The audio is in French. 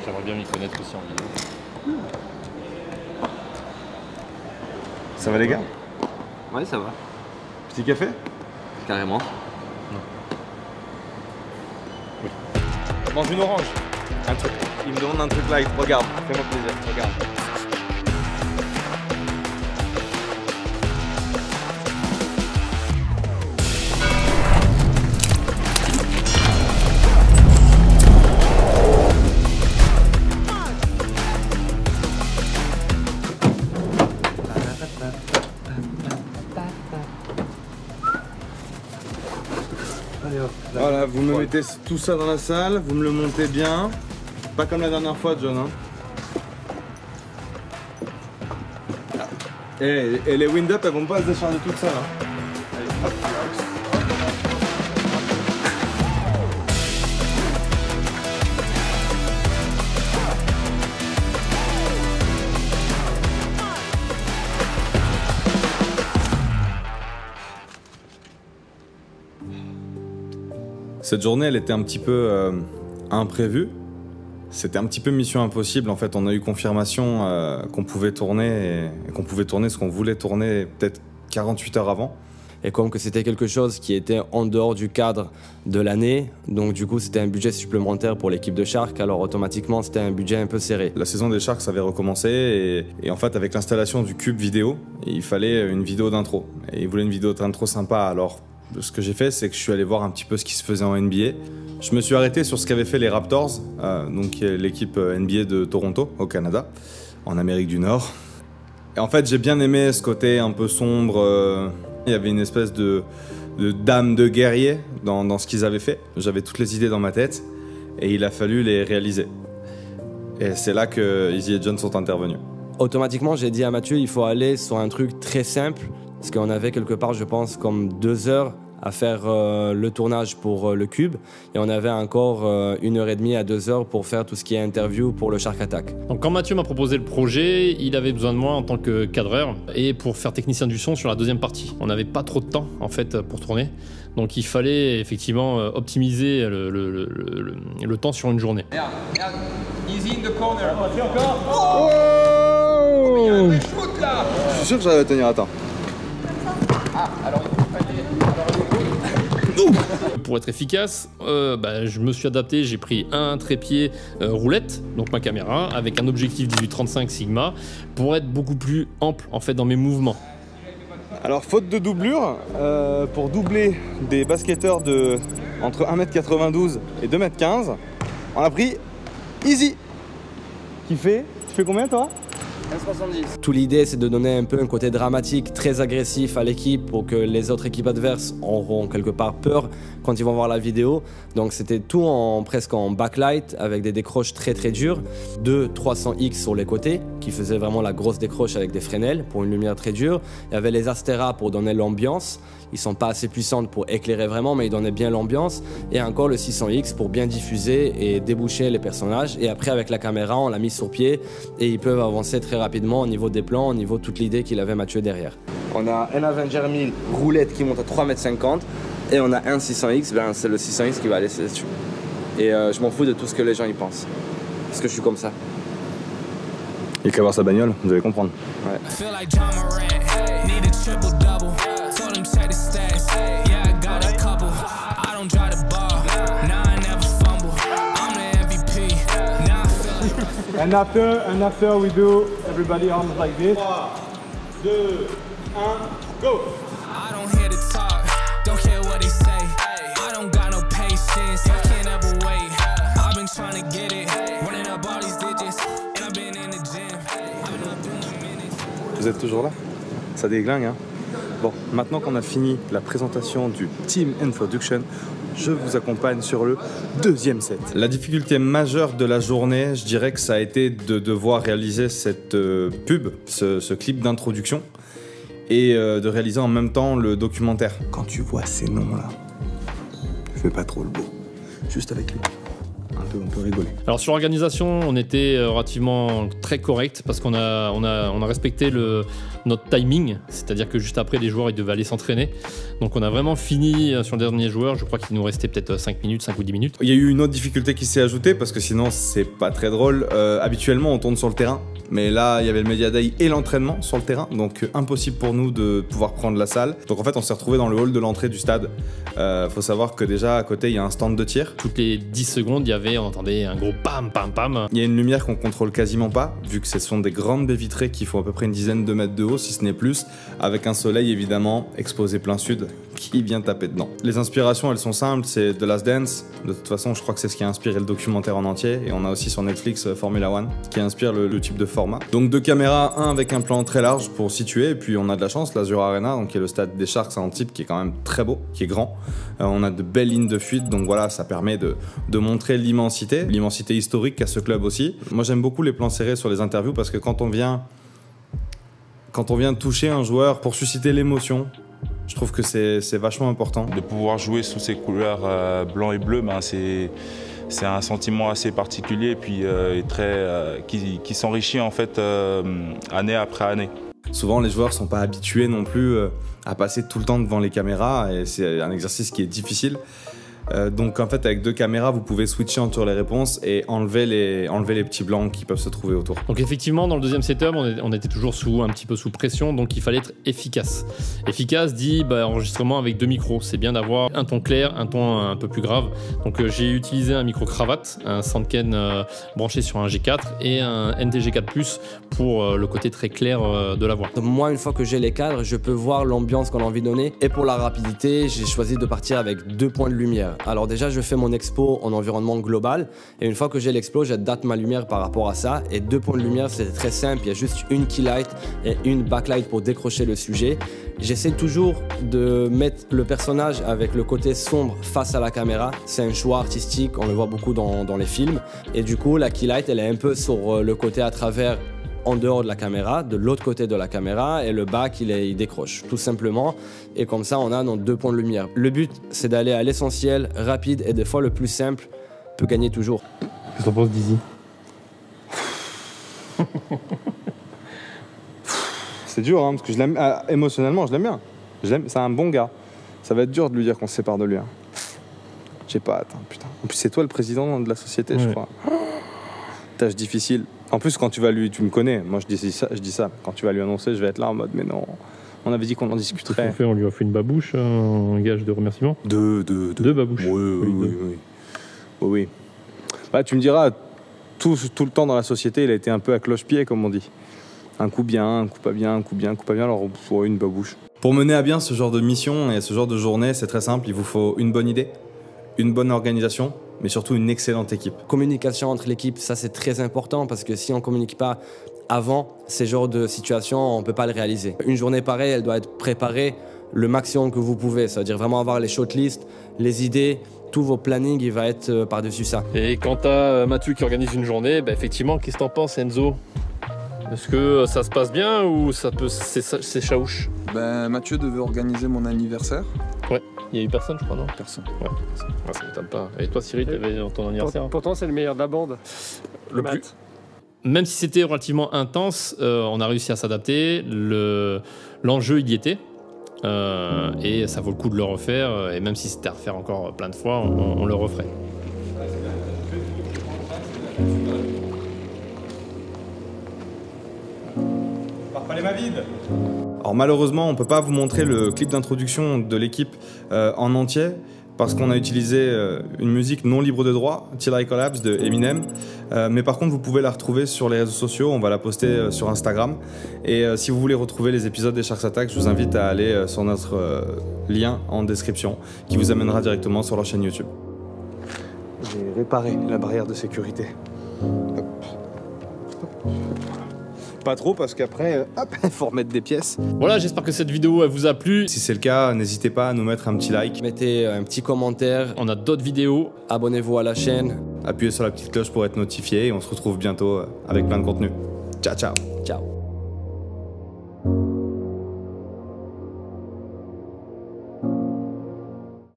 J'aimerais bien m'y connaître aussi en vidéo. Ça va les gars? Ouais, ça va. Petit café? Carrément. Oui. Je mange une orange. Un truc. Il me demande un truc light. Regarde, fais-moi plaisir. Regarde. Voilà, vous me mettez tout ça dans la salle, vous me le montez bien. Pas comme la dernière fois, John. Hein. Et les wind-up, elles vont pas se décharger toutes seules. Hein. Allez, hop, relax. Cette journée, elle était un petit peu imprévue. C'était un petit peu mission impossible. En fait, on a eu confirmation qu'on pouvait tourner et qu'on pouvait tourner ce qu'on voulait tourner peut-être 48 heures avant. Et comme que c'était quelque chose qui était en dehors du cadre de l'année, donc du coup c'était un budget supplémentaire pour l'équipe de Shark, alors automatiquement c'était un budget un peu serré. La saison des Sharks avait recommencé et en fait avec l'installation du cube vidéo, il fallait une vidéo d'intro. Et ils voulaient une vidéo d'intro sympa, alors ce que j'ai fait c'est que je suis allé voir un petit peu ce qui se faisait en NBA. Je me suis arrêté sur ce qu'avaient fait les Raptors, donc l'équipe NBA de Toronto au Canada, en Amérique du Nord. Et en fait j'ai bien aimé ce côté un peu sombre. Il y avait une espèce de d'âme de guerrier dans ce qu'ils avaient fait. J'avais toutes les idées dans ma tête et il a fallu les réaliser. Et c'est là que Izzy et John sont intervenus. Automatiquement, j'ai dit à Mathieu, il faut aller sur un truc très simple, parce qu'on avait quelque part, je pense, comme 2 heures à faire le tournage pour le cube, et on avait encore 1h30 à 2 heures pour faire tout ce qui est interview pour le Shark Attack. Donc quand Mathieu m'a proposé le projet, il avait besoin de moi en tant que cadreur et pour faire technicien du son sur la deuxième partie. On n'avait pas trop de temps en fait pour tourner, donc il fallait effectivement optimiser le temps sur une journée. Regarde, easy in the corner. Oh, Il y a un vrai shoot là. je suis sûr que j'arrive à tenir, attends. Ah, alors il faut aller. Pour être efficace, je me suis adapté, j'ai pris un trépied roulette, donc ma caméra, avec un objectif 18-35 Sigma, pour être beaucoup plus ample en fait dans mes mouvements. Alors faute de doublure, pour doubler des basketteurs de entre 1m92 et 2m15, on a pris Izzy. Tu fais combien toi? 1,70. Tout l'idée, c'est de donner un peu un côté dramatique, très agressif à l'équipe pour que les autres équipes adverses auront quelque part peur quand ils vont voir la vidéo. Donc c'était tout presque en backlight avec des décroches très très dures, 300X sur les côtés qui faisaient vraiment la grosse décroche avec des Fresnel pour une lumière très dure. Il y avait les Astera pour donner l'ambiance. Ils sont pas assez puissantes pour éclairer vraiment, mais ils donnaient bien l'ambiance. Et encore le 600X pour bien diffuser et déboucher les personnages. Et après, avec la caméra, on l'a mis sur pied et ils peuvent avancer très rapidement au niveau des plans, au niveau de toute l'idée qu'il avait Mathieu derrière. On a un Avenger 1000 roulette qui monte à 3,50 m et on a un 600X, ben c'est le 600X qui va aller dessus. Et je m'en fous de tout ce que les gens y pensent. Parce que je suis comme ça. Il n'y a qu'à voir sa bagnole, vous allez comprendre. Ouais. And after we do everybody arms like this. 3, 2, 1, go! I don't hear the talk, don't care what they say. I don't got no patience, I can't ever wait. I've been trying to get it, running up all these digits, and I've been in the gym. I've been up doing minutes. Vous êtes toujours là? Ça déglingue, hein? Bon, maintenant qu'on a fini la présentation du Team Introduction, je vous accompagne sur le deuxième set. La difficulté majeure de la journée, je dirais que ça a été de devoir réaliser cette pub, ce clip d'introduction, et de réaliser en même temps le documentaire. Quand tu vois ces noms-là, je fais pas trop le beau. Juste avec lui. on peut rigoler. Alors sur l'organisation, on était relativement très correct parce qu'on a respecté notre timing, c'est-à-dire que juste après les joueurs ils devaient aller s'entraîner. Donc on a vraiment fini sur le dernier joueur, je crois qu'il nous restait peut-être 5 minutes, 5 ou 10 minutes. Il y a eu une autre difficulté qui s'est ajoutée parce que sinon c'est pas très drôle. Habituellement on tourne sur le terrain, mais là il y avait le Media Day et l'entraînement sur le terrain, donc impossible pour nous de pouvoir prendre la salle. Donc en fait on s'est retrouvé dans le hall de l'entrée du stade. Faut savoir que déjà à côté il y a un stand de tir. Toutes les 10 secondes on entendait un gros pam pam pam. Il y a une lumière qu'on contrôle quasiment pas, vu que ce sont des grandes baies vitrées qui font à peu près une dizaine de mètres de haut, si ce n'est plus, avec un soleil évidemment exposé plein sud qui vient taper dedans. Les inspirations elles sont simples, c'est The Last Dance, de toute façon je crois que c'est ce qui a inspiré le documentaire en entier, et on a aussi sur Netflix Formula One qui inspire le type de format. Donc 2 caméras, un avec un plan très large pour situer, et puis on a de la chance, l'Azure Arena, donc qui est le stade des Sharks à Antibes, qui est quand même très beau, qui est grand. On a de belles lignes de fuite, donc voilà, ça permet de montrer l'immensité historique qu'a ce club aussi. Moi j'aime beaucoup les plans serrés sur les interviews parce que quand on vient toucher un joueur pour susciter l'émotion, je trouve que c'est vachement important. De pouvoir jouer sous ces couleurs blanc et bleu, c'est un sentiment assez particulier et puis qui s'enrichit en fait année après année. Souvent les joueurs sont pas habitués non plus à passer tout le temps devant les caméras et c'est un exercice qui est difficile. Donc en fait avec 2 caméras vous pouvez switcher entre les réponses et enlever les petits blancs qui peuvent se trouver autour. Donc effectivement dans le deuxième setup on était toujours un petit peu sous pression, donc il fallait être efficace. Efficace dit enregistrement avec 2 micros, c'est bien d'avoir un ton clair, un ton un peu plus grave. Donc j'ai utilisé un micro cravate, un Sandken branché sur un G4 et un NTG4+ pour le côté très clair de la voix. Donc moi une fois que j'ai les cadres, je peux voir l'ambiance qu'on a envie de donner, et pour la rapidité j'ai choisi de partir avec 2 points de lumière. Alors déjà je fais mon expo en environnement global, et une fois que j'ai l'expo j'adapte ma lumière par rapport à ça, et 2 points de lumière c'est très simple, il y a juste une key light et une backlight pour décrocher le sujet. J'essaie toujours de mettre le personnage avec le côté sombre face à la caméra, c'est un choix artistique, on le voit beaucoup dans les films, et du coup la key light elle est un peu sur le côté à travers, en dehors de la caméra, de l'autre côté de la caméra, et le back il décroche tout simplement, et comme ça on a nos 2 points de lumière. Le but c'est d'aller à l'essentiel, rapide, et des fois le plus simple peut gagner toujours. Qu'est-ce que t'en penses, Dizzy? C'est dur parce que je l'aime émotionnellement, je l'aime bien. C'est un bon gars. Ça va être dur de lui dire qu'on se sépare de lui. J'ai pas hâte, putain. En plus c'est toi le président de la société, je crois. Tâche difficile. En plus, quand tu me connais, moi je dis ça. Quand tu vas lui annoncer, je vais être là en mode, mais non, on avait dit qu'on en discuterait. On lui a fait une babouche, un gage de remerciement. 2 babouches. Oui. Bah, tu me diras, tout le temps dans la société, il a été un peu à cloche-pied, comme on dit. Un coup bien, un coup pas bien, un coup bien, un coup pas bien, alors une babouche. Pour mener à bien ce genre de mission et ce genre de journée, c'est très simple, il vous faut une bonne idée, une bonne organisation, mais surtout une excellente équipe. Communication entre l'équipe, ça c'est très important, parce que si on ne communique pas avant ces genres de situations, on ne peut pas le réaliser. Une journée pareille, elle doit être préparée le maximum que vous pouvez, c'est-à-dire vraiment avoir les shortlists, les idées, tous vos plannings, il va être par-dessus ça. Et quand t'as Mathieu qui organise une journée, effectivement, qu'est-ce que t'en penses, Enzo? Est-ce que ça se passe bien ou c'est chaouche? Mathieu devait organiser mon anniversaire. Ouais, il y a eu personne, je crois, non? Personne. Ouais, ça m'étonne pas. Et toi, Cyril, t'avais ton anniversaire? Pourtant, c'est le meilleur de la bande. Le plus. Même si c'était relativement intense, on a réussi à s'adapter. L'enjeu, il y était. Et ça vaut le coup de le refaire. Et même si c'était à refaire encore plein de fois, on le referait. Alors malheureusement, on peut pas vous montrer le clip d'introduction de l'équipe en entier parce qu'on a utilisé une musique non libre de droit, Till I Collapse de Eminem. Mais par contre, vous pouvez la retrouver sur les réseaux sociaux, on va la poster sur Instagram. Et si vous voulez retrouver les épisodes des Sharks Attack, je vous invite à aller sur notre lien en description qui vous amènera directement sur leur chaîne YouTube. J'ai réparé la barrière de sécurité. Hop. Pas trop parce qu'après, il faut remettre des pièces. Voilà, j'espère que cette vidéo elle vous a plu. Si c'est le cas, n'hésitez pas à nous mettre un petit like. Mettez un petit commentaire. On a d'autres vidéos. Abonnez-vous à la chaîne. Appuyez sur la petite cloche pour être notifié et on se retrouve bientôt avec plein de contenu. Ciao, ciao. Ciao.